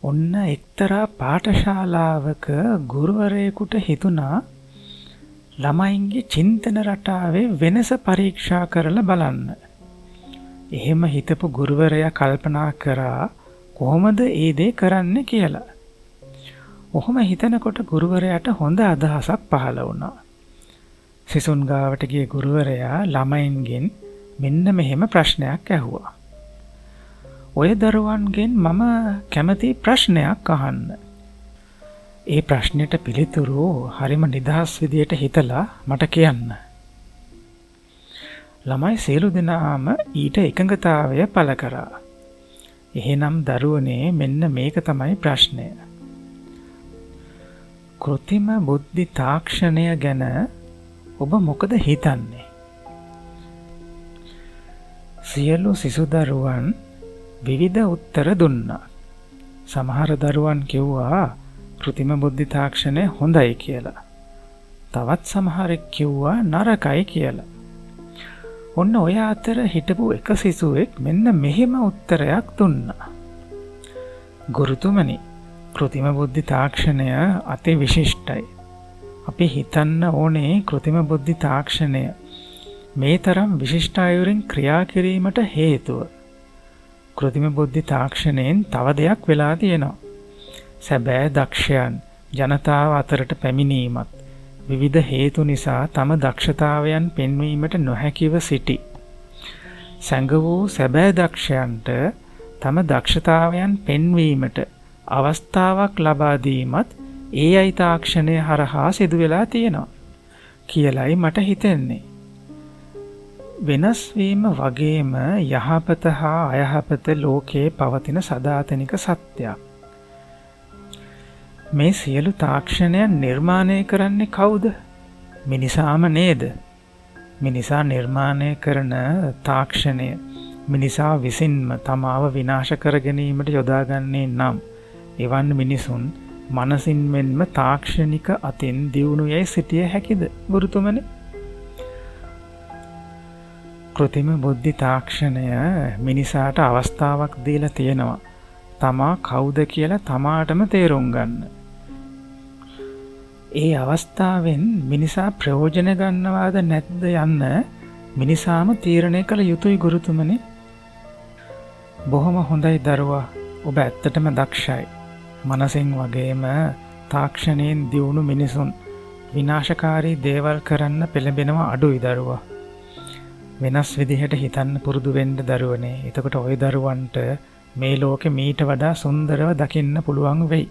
ඔන්න එක්තරා පාඨශාලාවක ගුරුවරයෙකුට හිතුණා ළමයින්ගේ චින්තන රටාවේ වෙනස පරීක්ෂා කරලා බලන්න. එහෙම හිතපු ගුරුවරයා කල්පනා කරා කොහොමද ඒ දේ කරන්නේ කියලා. ඔහොම හිතනකොට ගුරුවරයාට හොඳ අදහසක් පහළ වුණා. සිසුන් ගාවට ගිය ගුරුවරයා ළමයින්ගෙන් මෙන්න මෙහෙම ප්‍රශ්නයක් ඇහුවා. ඔය දරුවන්ගෙන් මම කැමති ප්‍රශ්නයක් අහන්න. ඒ ප්‍රශ්නෙට පිළිතුරු හරිම නිදහස් විදියට හිතලා මට කියන්න. ළමයි සියලු දෙනාම ඊට එකඟතාවය පළ කරා. එහෙනම් දරුවනේ මෙන්න මේක තමයි ප්‍රශ්නය. කෘත්‍රිම බුද්ධි තාක්ෂණය ගැන ඔබ මොකද හිතන්නේ? සියලු සිසු දරුවන් විවිධ උත්තර දුන්නා. සමහර දරුවන් කිව්වා කෘත්‍රිම බුද්ධි තාක්ෂණය හොඳයි කියලා. තවත් සමහරෙක් කිව්වා නරකයි කියලා. ඔන්න ඔය අතර හිටපු එක සිසුවෙක් මෙන්න මෙහෙම උත්තරයක් දුන්නා. ගුරුතුමනි, කෘත්‍රිම බුද්ධි තාක්ෂණය අති විශිෂ්ටයි. අපි හිතන්න ඕනේ කෘත්‍රිම බුද්ධි තාක්ෂණය මේ තරම් විශිෂ්ට අයුරින් ක්‍රියා කිරීමට හේතුව. කෘත්‍රිම බුද්ධි තාක්ෂණයෙන් තව දෙයක් වෙලා තියෙනවා. සැබෑ දක්ෂයන් ජනතාව අතරට පැමිණීමත් විවිධ හේතු නිසා තම දක්ෂතාවයන් පෙන්වීමට නොහැකිව සිටි. සැඟ වූ සැබෑ දක්ෂයන්ට තම දක්ෂතාවයන් පෙන්වීමට අවස්ථාවක් ලබා දීමත් ඒ අයි තාක්ෂණය හරහා සිදු වෙලා තියෙනවා කියලයි මට හිතෙන්නේ. වෙනස් වීම වගේම යහපත හා අයහපත ලෝකයේ පවතින සදාතනික සත්‍යයක්. මේ සියලු තාක්ෂණයන් නිර්මාණය කරන්නේ කවුද? මිනිසාම නේද? මිනිසා නිර්මාණය කරන තාක්ෂණය මිනිසා විසින්ම තමාව විනාශ කර ගැනීමට යොදාගන්නේ නම් එවන් මිනිසුන් මනසින් මෙන්ම තාක්ෂණික අතින් දියුණු යයි සිටිය හැකිද ගුරුතුමනි? කෘත්‍රිම බුද්ධි තාක්ෂණය මිනිසාට අවස්ථාවක් දීලා තියෙනවා තමා කවුද කියලා තමාටම තේරුම් ගන්න. ඒ අවස්ථාවෙන් මිනිසා ප්‍රයෝජන ගන්නවාද නැද්ද යන්න මිනිසාම තීරණය කළ යුතුයි ගුරුතුමනි. බොහොම හොඳයි දරුවා. ඔබ ඇත්තටම දක්ෂයි. මනසින් වගේම තාක්ෂණයෙන් දියුණු මිනිසුන් විනාශකාරී දේවල් කරන්න පෙළඹෙනවා අඩුයි දරුවා. වෙනස් විදිහට හිතන්න පුරුදු වෙන්න දරුවනේ. එතකොට ওই දරුවන්ට මේ ලෝකෙ මීට වඩා සුන්දරව දකින්න පුළුවන් වෙයි.